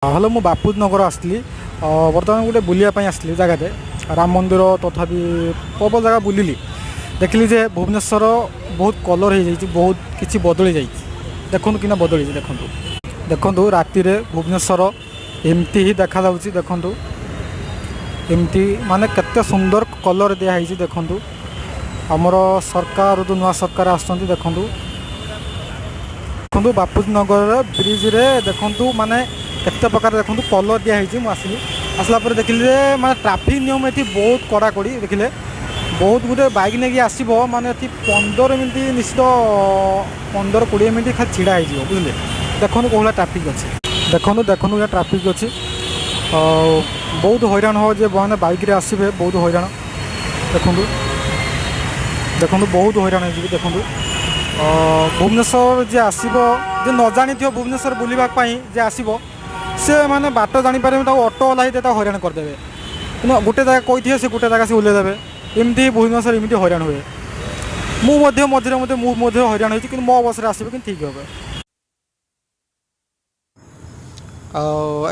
hello मु बापूज नगर आसली बर्तमान गोटे बुलापी आसली जगह राम मंदिर तथापि प्रबल जगह बुलिली देखिली जे भुवनेश्वर बहुत कलर हो जाइए बहुत किसी बदली जा देखु कि बदली देखु देखु राति भुवनेश्वर एमती ही देखा देखु एमती माने केते सुंदर कलर दिखाई देखु आमर सरकार जो नुआ सरकार आसुँच देखु देखु बापूज नगर ब्रिज रे देखु माने केते प्रकार देखो कलर दिखाई मुझे आसला देखिली माने ट्राफिक नियम ये बहुत कड़ाकड़ी देखिले बहुत गुटे बैक नहीं आसो माने 15 मिनट निश्चित 15-20 मिनट खाली छिड़ा हो बुझे देखो कौन ट्राफिक अच्छे देखो देखो ट्राफिक अच्छी बहुत हैरान हो जे मैंने बैक आसबे बहुत हैरान देखो देखो बहुत हैरान हो देखो भुवनेश्वर जे आसो जे न जानी भुवनेश्वर बुलवाई जे आसो से माने बाट जापर ऑटो वाला ही हैरान करदे गोटे जगह कही थे से गोटे जगह से ओह्लैदेवे एमती भुवनेश्वर एमती हैरान हुए मुझे मझे मुझे हैरान होती कि मो बस आसबे कि ठीक हे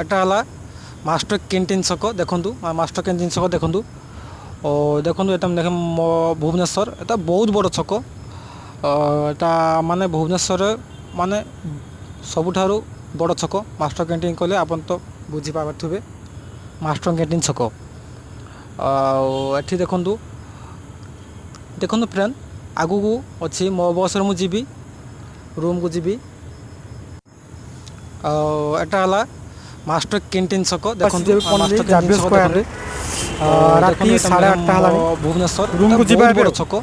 आटा मास्टर कैंटीन छक देखु मास्टर कैंटीन छक देखु देखु ये देख भुवनेश्वर ये बहुत बड़ छक एटा माने भुवनेश्वर माने सबुठारु बड़ छक मास्टर कैंटीन कहले आपन तो बुझी पारे मास्टर कैंटीन छक एठी देखु देखु फ्रेंड आगु को अच्छी मो बस मुझी रूम को जीवी एटा मास्टर कैंटीन छक देखु राति 8:30 भुवनेश्वर रूम को जीवा बड़ छक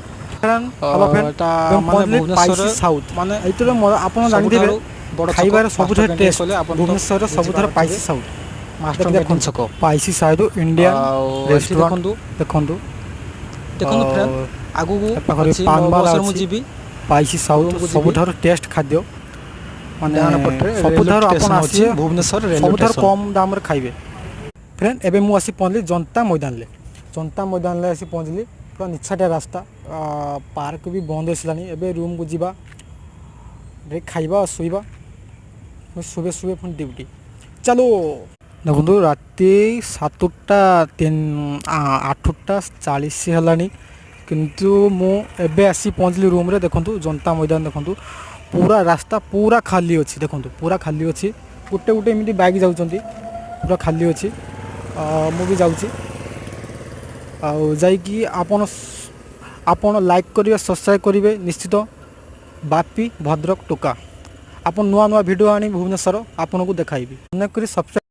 भुवनेश्वर साउथ माने आपन जानिथिबे खाइबार सबुठ टेस्ट भुवनेश्वर सबुठ पाइसी साउथ मास्टर कैंटीन छक पाइसी साउथ इंडियन रेस्टोरेंट देखु देखु फ्रेंड आगु को पान बाला मुझी पाइसी साउथ सबुठ टेस्ट खाद्य माने सबुठार आपन आसी भुवनेश्वर सबुठार कम दाम रे खाइबे फ्रेंड एबे मु आसी पहुंचली जनता मैदान ले आसी पहुंचली पूरा निछाटिया रास्ता पार्क भी बंद होसलानी एबे रूम को जीवा खाइबा शुवा शुभे शुभे पुणी ड्यूटी चलो देखो राति 8:40 है किंतु मु एबे आसी पहुंचली रूम रे देखो जनता मैदान देखो पूरा रास्ता पूरा खाली अच्छी देखो पूरा खाली अच्छी गोटे गोटे एमती बैक जाऊँच पूरा खाली अच्छी मु भी जाऊँगी जाइकी आपण लाइक करेंगे सब्सक्राइब करेंगे निश्चित बापी भद्रक टोका आप नुआ नुआ वीडियो आनी भुवनेश्वर आपन को देखाइबी सब्सक्राइब